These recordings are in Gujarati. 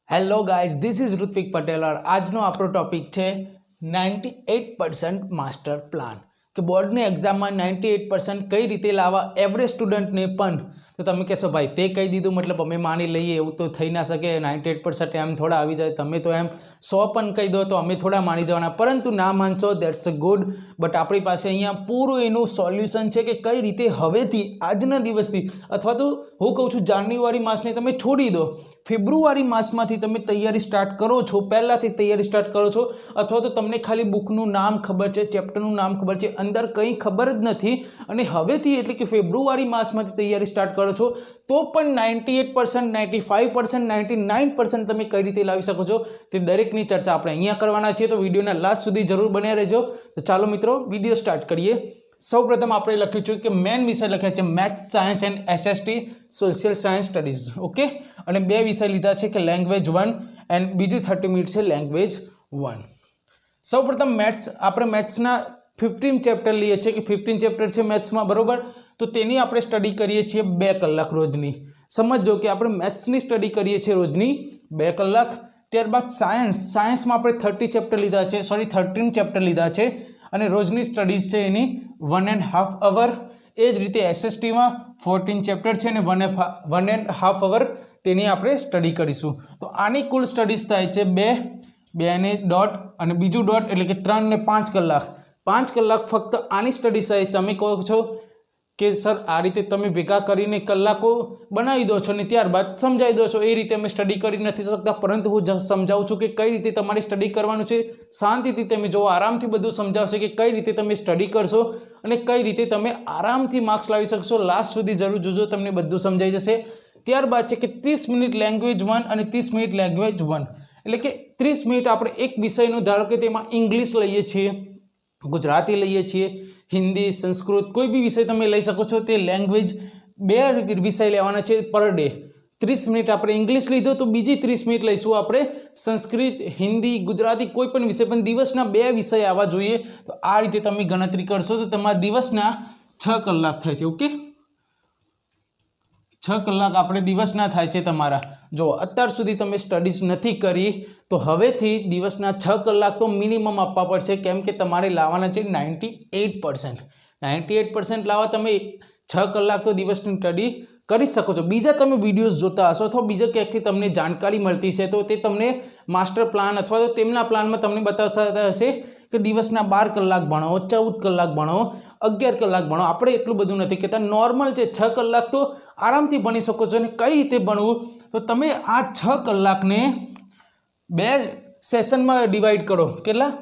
Hello guys, this is Hrithik Patel और આજનો આપણો ટોપિક છે 98% માસ્ટર પ્લાન કે બોર્ડની એક્ઝામમાં 98% કઈ રીતે લાવવા એવરેજ સ્ટુડન્ટને પણ. તો તમે કહેશો ભાઈ તે કહી દીધું મતલબ અમે માની લઈએ, એવું તો થઈ ના શકે. 98% એમ થોડા આવી જાય, તમે તો એમ 100 પણ કહી દો તો અમે થોડા માની જવાના, પરંતુ ના માનશો દેટ્સ ગુડ. બટ આપણી પાસે અહીંયા પૂરું એનું સોલ્યુશન છે કે કઈ રીતે હવેથી આજના દિવસથી, અથવા તો હું કહું છું જાન્યુઆરી માસને તમે છોડી દો, ફેબ્રુઆરી માસમાંથી તમે તૈયારી સ્ટાર્ટ કરો છો, પહેલાંથી તૈયારી સ્ટાર્ટ કરો છો, અથવા તો તમને ખાલી બુકનું નામ ખબર છે, ચેપ્ટરનું નામ ખબર છે, અંદર કંઈ ખબર જ નથી, અને હવેથી એટલે કે ફેબ્રુઆરી માસમાંથી તૈયારી સ્ટાર્ટ કરો છો તો પણ 98%, 95%, 99% તમે કઈ રીતે લાવી શકો છો તે દરેકની ચર્ચા આપણે અહીંયા કરવાના છીએ. તો વિડીયોના લાસ્ટ સુધી જરૂર બન્યા રહેજો. તો ચાલો મિત્રો વિડીયો સ્ટાર્ટ કરીએ. સૌપ્રથમ આપણે લખ્યું છે કે મેન વિષય લખ્યા છે maths, science and SST, social science studies. Okay, અને બે વિષય લીધા છે કે લેંગ્વેજ 1 એન્ડ બીજું 30 મિનિટ છે લેંગ્વેજ 1. સૌપ્રથમ મેથ્સ, આપણે મેથ્સના 15 ચેપ્ટર લઈએ છીએ કે 15 ચેપ્ટર છે મેથ્સમાં, બરોબર. તો તેની આપણે સ્ટડી કરીએ છીએ 2 કલાક રોજની. સમજો કે આપણે મેથ્સની સ્ટડી કરીએ છીએ રોજની 2 કલાક. ત્યારબાદ સાયન્સમાં આપણે 13 ચેપ્ટર લીધા છે અને રોજની સ્ટડીઝ છે એની 1.5 અવર. એ જ રીતે એસએસટીમાં 14 ચેપ્ટર છે અને 1.5 અવર તેની આપણે સ્ટડી કરીશું. તો આની કુલ સ્ટડીઝ થાય છે 2 ને દોઢ અને બીજું દોઢ, એટલે કે 3 ને 5 કલાક. 5 કલાક ફક્ત આની સ્ટડી થાય. તમે કહો છો કે સર આ રીતે તમે ભેગા કરીને કલાકો બનાવી દો છો ને ત્યારબાદ સમજાવી દો છો, એ રીતે અમે સ્ટડી કરી નથી શકતા, પરંતુ હું સમજાવું છું કે કઈ રીતે તમારે સ્ટડી કરવાનું છે. શાંતિથી તમે જો આરામથી બધું સમજાવશે કે કઈ રીતે તમે સ્ટડી કરશો અને કઈ રીતે તમે આરામથી માર્ક્સ લાવી શકશો. લાસ્ટ સુધી જરૂર જોજો, તમને બધું સમજાઈ જશે. ત્યારબાદ છે કે 30 મિનિટ લેંગ્વેજ 1 અને 30 મિનિટ લેંગ્વેજ 1, એટલે કે 30 મિનિટ આપણે એક વિષયનું, ધારો કે તેમાં ઇંગ્લિશ લઈએ છીએ, ગુજરાતી લઈએ છીએ, હિન્દી, સંસ્કૃત, કોઈ બી વિષય તમે લઈ શકો છો. તે લેંગ્વેજ 2 વિષય લેવાના છે પર ડે. 30 મિનિટ આપણે ઇંગ્લિશ લીધો તો બીજી 30 મિનિટ લઈશું આપણે સંસ્કૃત, હિન્દી, ગુજરાતી, કોઈ પણ વિષય, પણ દિવસના 2 વિષય આવવા જોઈએ. તો આ રીતે તમે ગણતરી કરશો તો તમારા દિવસના 6 કલાક થાય છે. ઓકે, 6 કલાક આપણે દિવસના થાય છે તમારા. જો અત્યાર સુધી તમે સ્ટડીઝ નથી કરી તો હવેથી દિવસના 6 કલાક તો મિનિમમ આપવા પડશે, કેમ કે તમારે લાવવાના છે 98%. 98% લાવવા તમે 6 કલાક તો દિવસની સ્ટડી કરી શકો છો. બીજા તમે વિડીયોઝ જોતા હશો અથવા બીજા ક્યાંકથી તમને જાણકારી મળતી છે તો તે તમને માસ્ટર પ્લાન અથવા તો તેમના પ્લાનમાં તમને બતાવતા હશે કે દિવસના 12 કલાક ભણો, 14 કલાક ભણો, 11 કલાક ભણો. આપણે એટલું બધું નથી કહેતા, નોર્મલ છે 6 કલાક તો આરામથી ભણી શકો છો. અને કઈ રીતે ભણવું, તો તમે આ 6 કલાકને 2 સેશનમાં ડિવાઈડ કરો. કેટલા?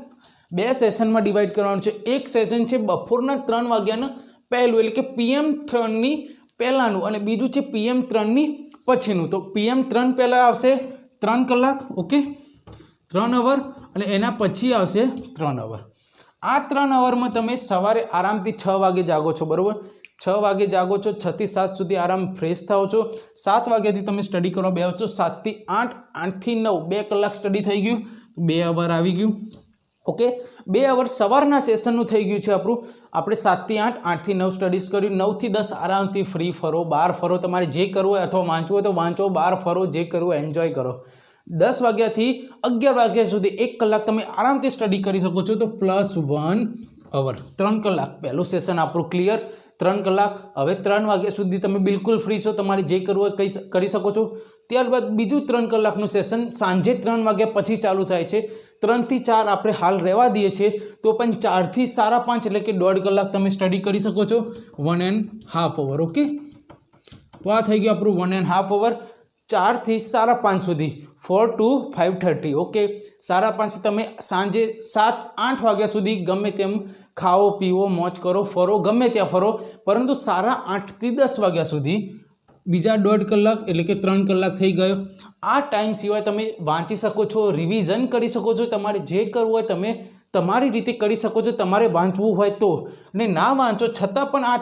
2 સેશનમાં ડિવાઈડ કરવાનું છે. એક સેશન છે બપોરના 3 વાગ્યાનું પહેલું, એટલે કે PM 3ની પહેલાંનું, અને બીજું છે PM 3ની પછીનું. તો PM 3 પહેલાં આવશે 3 કલાક, ઓકે, 3 અવર, અને એના પછી આવશે 3 અવર. આ 3 અવરમાં તમે સવારે આરામથી 6 વાગે જાગો છો, બરાબર. 6 વાગે જાગો છો, 6 થી 7 સુધી આરામ ફ્રેશ થાઓ છો. 7 વાગ્યાથી તમે સ્ટડી કરવા બેસો છો, 7 થી 8, 8 થી 9, 2 કલાક સ્ટડી થઈ ગયું, 2 અવર આવી ગયું. ઓકે, 2 અવર સવારના સેશનનું થઈ ગયું છે આપણું. આપણે 7 થી 8, 8 થી 9 સ્ટડીઝ કર્યું. 9 થી 10 આરામથી ફ્રી ફરો, બહાર ફરો, તમારે જે કરવું હોય, અથવા વાંચવું હોય તો વાંચો, બહાર ફરો, જે કરવું હોય એન્જોય કરો. 10 વાગ્યાથી 11 વાગ્યા સુધી 1 કલાક તમે આરામથી સ્ટડી કરી શકો છો. તો +1 અવર, 3 કલાક પહેલું સેશન આપણું ક્લિયર. 3 કલાક. હવે 3 વાગ્યા સુધી તમે બિલકુલ ફ્રી છો, તમારે જે કરવું હોય કંઈ કરી શકો છો. ત્યારબાદ બીજું 3 કલાકનું સેશન સાંજે 3 વાગ્યા પછી ચાલુ થાય છે. 3 થી 4 આપણે હાલ રહેવા દઈએ છીએ, તો પણ 4 થી 5:30, એટલે કે 1.5 કલાક તમે સ્ટડી કરી શકો છો, 1.5 અવર. ઓકે, તો આ થઈ ગયું આપણું 1.5 અવર. 4 થી 5:30 સુધી, 4 to 5:30. ઓકે, 5:30 તમે સાંજે 7-8 વાગ્યા સુધી ગમે તેમ ખાઓ, પીવો, મોજ કરો, ફરો, ગમે ત્યાં ફરો, પરંતુ 8:30 થી 10 વાગ્યા સુધી બીજા 1.5 કલાક, એટલે કે 3 કલાક થઈ ગયો. આ ટાઈમ સિવાય તમે વાંચી શકો છો, રિવિઝન કરી શકો છો, તમારે જે કરવું હોય તમે તમારી રીતે કરી શકો છો, તમારે વાંચવું હોય તો. અને ના વાંચો છતાં પણ આ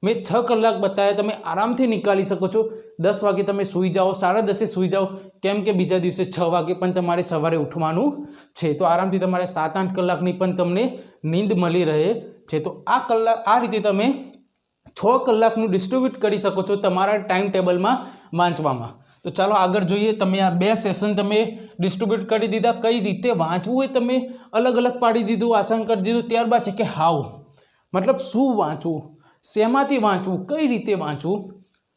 મેં 6 કલાક બતાવ્યા, તમે આરામથી નિકાળી શકો છો. 10 વાગે તમે સૂઈ જાઓ, 10:30 સૂઈ જાઓ, કેમ કે બીજા દિવસે 6 વાગે પણ તમારે સવારે ઉઠવાનું છે. તો આરામથી તમારે 7-8 કલાકની પણ તમને નીંદ મળી રહે છે. તો આ રીતે તમે 6 કલાકનું ડિસ્ટ્રીબ્યુટ કરી શકો છો તમારા ટાઈમ ટેબલમાં વાંચવામાં. તો ચાલો આગળ જોઈએ. તમે આ 2 સેશન તમે ડિસ્ટ્રીબ્યુટ કરી દીધા. કઈ રીતે વાંચવું એ તમે અલગ અલગ પાડી દીધું, આસાન કરી દીધું. ત્યારબાદ છે કે હાઉ, મતલબ શું વાંચવું, શેમાંથી વાંચવું, કઈ રીતે વાંચવું.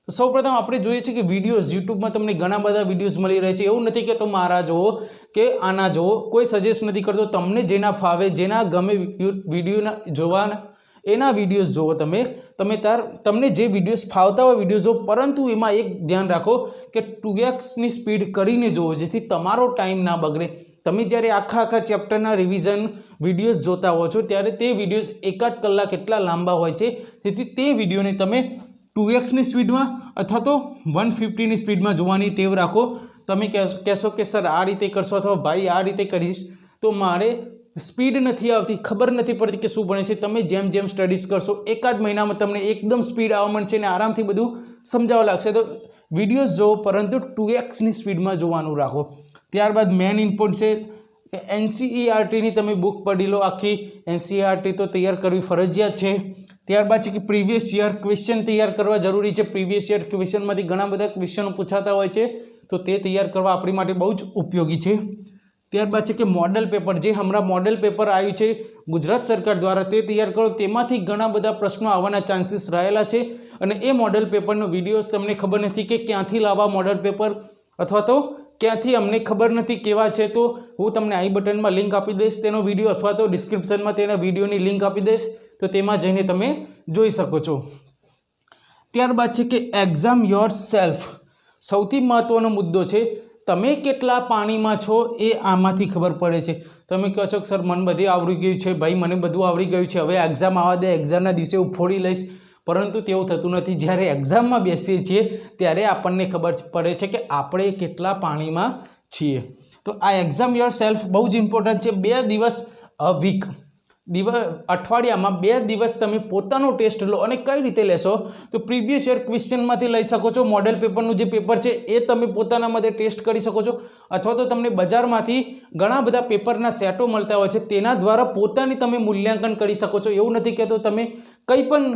તો સૌપ્રથમ આપણે જોઈએ છીએ કે વિડીયોઝ યુટ્યુબમાં તમને ઘણા બધા વિડીયોઝ મળી રહે છે. એવું નથી કે તો મારા જુઓ કે આના જુઓ, કોઈ સજેસ્ટ નથી કરતો. તમને જેના ફાવે, જેના ગમે વિડીયોના જોવાના એના વિડીયોઝ જુઓ. તમને જે વિડીયોઝ ફાવતા હોય વિડીયો જુઓ, પરંતુ એમાં એક ધ્યાન રાખો કે 2x સ્પીડ કરીને જુઓ, જેથી તમારો ટાઈમ ના બગડે. તમે જ્યારે આખા ચેપ્ટરના રિવિઝન વિડીયોઝ જોતા હો છો ત્યારે તે વિડીયોઝ 1 કલાક એટલા લાંબા હોય છે. તેથી તે વિડીયોને તમે 2x સ્પીડમાં અથવા તો 150 સ્પીડમાં જોવાની ટેવ રાખો. તમે કહેશો કે સર આ રીતે કરશો અથવા ભાઈ આ રીતે કરીશ તો મારે સ્પીડ નથી આવતી, ખબર નથી પડતી કે શું ભણે છે. તમે જેમ જેમ સ્ટડીઝ કરશો 1 મહિનામાં તમને એકદમ સ્પીડ આવવા માંડશે અને આરામથી બધું સમજાવવા લાગશે. તો વિડીયોઝ જુઓ પરંતુ 2x સ્પીડમાં જોવાનું રાખો. ત્યારબાદ મેન ઇમ્પોર્ટ છે NCERTની તમે બુક પઢી લો આખી. NCERT તો તૈયાર કરવી ફરજિયાત છે. ત્યારબાદ છે કે પ્રીવિયસ યર ક્વેશ્ચન તૈયાર કરવા જરૂરી છે. પ્રીવિયસ યર ક્વેશ્ચનમાંથી ઘણા બધા ક્વેશ્ચનો પૂછાતા હોય છે, તો તે તૈયાર કરવા આપણી માટે બહુ જ ઉપયોગી છે. ત્યારબાદ છે કે મોડલ પેપર, જે હમણાં મોડલ પેપર આવ્યું છે ગુજરાત સરકાર દ્વારા, તે તૈયાર કરો. તેમાંથી ઘણા બધા પ્રશ્નો આવવાના ચાન્સીસ રહેલા છે અને એ મોડલ પેપરનો વિડીયોઝ તમને ખબર નથી કે ક્યાંથી લાવવા મોડલ પેપર, અથવા તો ક્યાંથી અમને ખબર નથી કેવા છે, તો હું તમને આઈ બટનમાં લિંક આપી દઈશ તેનો વિડીયો, અથવા તો ડિસ્ક્રિપ્શનમાં તેના વિડીયોની લિંક આપી દઈશ, તો તેમાં જઈને તમે જોઈ શકો છો. ત્યારબાદ છે કે એક્ઝામ યોર સેલ્ફ. સૌથી મહત્વનો મુદ્દો છે, તમે કેટલા પાણીમાં છો એ આમાંથી ખબર પડે છે. તમે કહો છો કે સર મને બધું આવડી ગયું છે, ભાઈ મને બધું આવડી ગયું છે, હવે એક્ઝામ આવવા દે, એક્ઝામના દિવસે હું ફોડી લઈશ. પરંતુ તેવું થતું નથી. જ્યારે એક્ઝામમાં બેસીએ છીએ ત્યારે આપણને ખબર પડે છે કે આપણે કેટલા પાણીમાં છીએ. તો આ એક્ઝામ યોર સેલ્ફ બહુ જ ઇમ્પોર્ટન્ટ છે. 2 દિવસ અ વીક, અઠવાડિયામાં 2 દિવસ તમે પોતાનો ટેસ્ટ લો. અને કઈ રીતે લેશો તો પ્રીવિયસ યર ક્વેશ્ચનમાંથી લઈ શકો છો. મોડેલ પેપરનું જે પેપર છે એ તમે પોતાના માટે ટેસ્ટ કરી શકો છો, અથવા તો તમને બજારમાંથી ઘણા બધા પેપરના સેટો મળતા હોય છે, તેના દ્વારા પોતાની તમે મૂલ્યાંકન કરી શકો છો. એવું નથી કહેતો તમે કંઈ પણ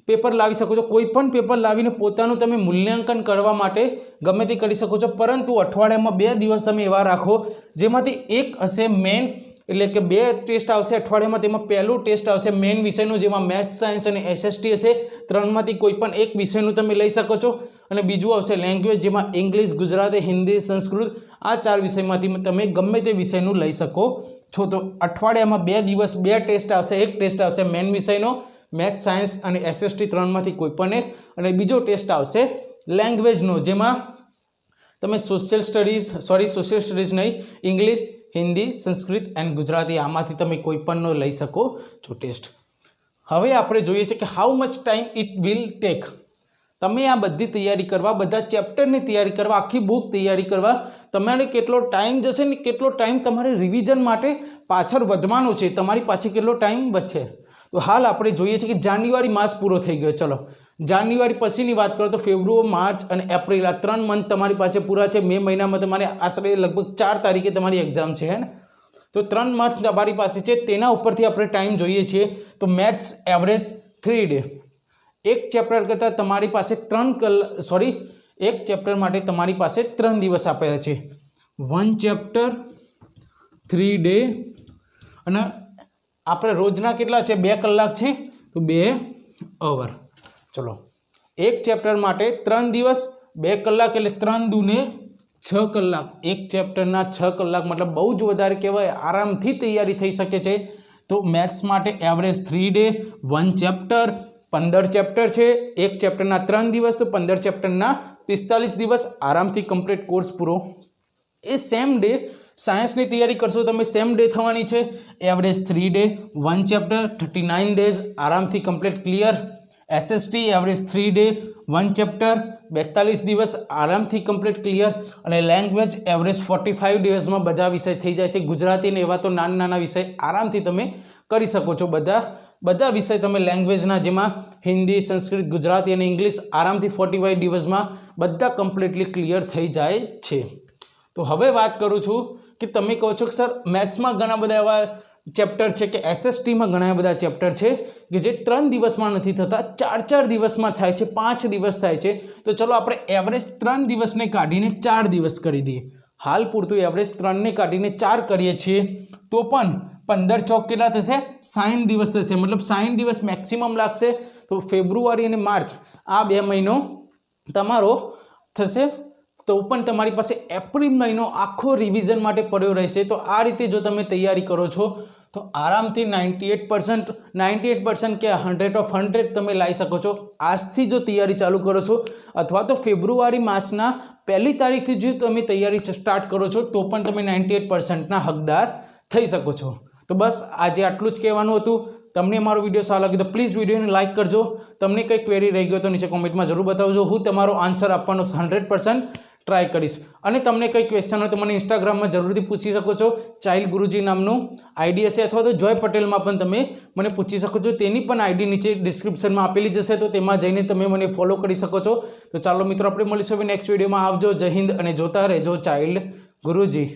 પેપર લાવી શકો છો, કોઈ પણ પેપર લાવીને પોતાનું તમે મૂલ્યાંકન કરવા માટે ગમે તે કરી શકો છો. પરંતુ અઠવાડિયામાં 2 દિવસ તમે એવા રાખો જેમાંથી એક હશે મેન, એટલે કે 2 ટેસ્ટ આવશે અઠવાડિયામાં. તેમાં પહેલું ટેસ્ટ આવશે મેન વિષયનું, જેમાં મેથ્સ, સાયન્સ અને SST હશે. 3માંથી કોઈ પણ એક વિષયનું તમે લઈ શકો છો. અને બીજું આવશે લેંગ્વેજ, જેમાં ઇંગ્લિશ, ગુજરાતી, હિન્દી, સંસ્કૃત, આ 4 વિષયમાંથી તમે ગમે તે વિષયનું લઈ શકો છો. તો અઠવાડિયામાં 2 દિવસ 2 ટેસ્ટ આવશે. એક ટેસ્ટ આવશે મેન વિષયનો, મેથ્સ, સાયન્સ અને SST 3માંથી કોઈ પણ એક, અને બીજો ટેસ્ટ આવશે લેંગ્વેજનો, જેમાં તમે સોશિયલ સ્ટડીઝ નહીં, ઇંગ્લિશ, હિન્દી, સંસ્કૃત એન્ડ ગુજરાતી, આમાંથી તમે કોઈ પણનો લઈ શકો છો ટેસ્ટ. હવે આપણે જોઈએ છે કે how much time it will take. તમે આ બધી તૈયારી કરવા, બધા ચેપ્ટરની તૈયારી કરવા, આખી બુક તૈયારી કરવા તમારે કેટલો ટાઈમ જશે ને કેટલો ટાઈમ તમારે રિવિઝન માટે પાછળ વધવાનો છે, તમારી પાછળ કેટલો ટાઈમ બચશે. તો હાલ આપણે જોઈએ છીએ કે જાન્યુઆરી માસ પૂરો થઈ ગયો. ચલો જાન્યુઆરી પછીની વાત કરો તો ફેબ્રુઆરી, માર્ચ અને એપ્રિલ, આ 3 મંથ તમારી પાસે પૂરા છે. મે મહિનામાં તમારે આશરે લગભગ 4 તારીખે તમારી એક્ઝામ છે, હે ને? તો 3 મંથ તમારી પાસે છે. તેના ઉપરથી આપણે ટાઈમ જોઈએ છીએ તો મેથ્સ એવરેજ 3 ડે. એક ચેપ્ટર કરતાં તમારી પાસે 3 કલાક, એક ચેપ્ટર માટે તમારી પાસે 3 દિવસ આપેલા છે. 1 ચેપ્ટર 3 ડે, અને આપણે રોજના કેટલા છે? 2 કલાક છે, તો 2 અવર. ચલો એક ચેપ્ટર માટે 3 દિવસ 2 કલાક, એટલે 3 દૂને 6 કલાક. એક ચેપ્ટરના 6 કલાક મતલબ બહુ જ વધારે કહેવાય. આરામથી તૈયારી થઈ શકે છે. તો મેથ્સ માટે એવરેજ 3 ડે, 1 ચેપ્ટર, 15 ચેપ્ટર છે. એક ચેપ્ટરના 3 દિવસ, તો 15 ચેપ્ટરના 45 દિવસ, આરામથી કમ્પ્લીટ કોર્સ પૂરો. એ સેમ ડે સાયન્સની તૈયારી કરશો તમે, સેમ ડે થવાની છે. એવરેજ 3 ડે, 1 ચેપ્ટર, 39 ડેઝ, આરામથી complete clear. SST average 3 day, 1 chapter, 42 દિવસ, આરામથી કમ્પ્લીટ ક્લિયર. અને લેંગ્વેજ એવરેજ 45 ડેઝમાં બધા વિષય થઈ જાય છે. ગુજરાતીને એવા તો નાના વિષય આરામથી તમે કરી શકો છો. બધા વિષય તમે લેંગ્વેજના, જેમાં હિન્દી, સંસ્કૃત, ગુજરાતી અને ઇંગ્લિશ, આરામથી 45 દિવસમાં બધા કમ્પ્લીટલી ક્લિયર થઈ જાય છે. તો હવે વાત કરું છું કે તમે કહો છો કે સર મેથ્સમાં ઘણા બધા એવા ચેપ્ટર છે કે એસએસટીમાં ઘણા બધા ચેપ્ટર છે કે જે 3 દિવસમાં નથી થતા, 4 દિવસમાં થાય છે, 5 દિવસ થાય છે. તો ચલો આપણે એવરેજ 3 દિવસને કાઢીને 4 દિવસ કરી દઈએ. હાલ પૂરતું એવરેજ 3ને કાઢીને 4 કરીએ છીએ તો પણ 15 ચોક કેટલા થશે? 60 દિવસ થશે. મતલબ 60 દિવસ મેક્સિમમ લાગશે. તો ફેબ્રુઆરી અને માર્ચ આ 2 મહિનો તમારો થશે. તો પણ તમારી પાસે એપ્રિલ મહિનો આખો રિવિઝન માટે પડ્યો રહેશે. તો આ રીતે જો તમે તૈયારી કરો છો તો આરામથી 98% કે 100 તમે લાવી શકો છો. આજથી જો તૈયારી ચાલુ કરો છો અથવા તો ફેબ્રુઆરી માસના 1લી તારીખથી જો તમે તૈયારી સ્ટાર્ટ કરો છો તો પણ તમે 98%ના હકદાર થઈ શકો છો. તો બસ આજે આટલું જ કહેવાનું હતું. તમને મારો વિડીયો સારો લાગ્યો તો પ્લીઝ વિડીયોને લાઇક કરજો. તમને કંઈ ક્વેરી રહી ગયો તો નીચે કોમેન્ટમાં જરૂર બતાવજો. હું તમારો આન્સર આપવાનો 100% ટ્રાય કરીશ. અને તમને કંઈ ક્વેશ્ચન હોય તો મને ઇન્સ્ટાગ્રામમાં જરૂરથી પૂછી શકો છો. ચાઇલ્ડ ગુરુજી નામનું આઈડી હશે અથવા તો જોય પટેલમાં પણ તમે મને પૂછી શકો છો. તેની પણ આઈડી નીચે ડિસ્ક્રિપ્શનમાં આપેલી જશે, તો તેમાં જઈને તમે મને ફોલો કરી શકો છો. તો ચાલો મિત્રો, આપણે મળીશું હવે નેક્સ્ટ વિડીયોમાં. આવજો. જય હિન્દ અને જોતા રહેજો ચાઇલ્ડ ગુરુજી.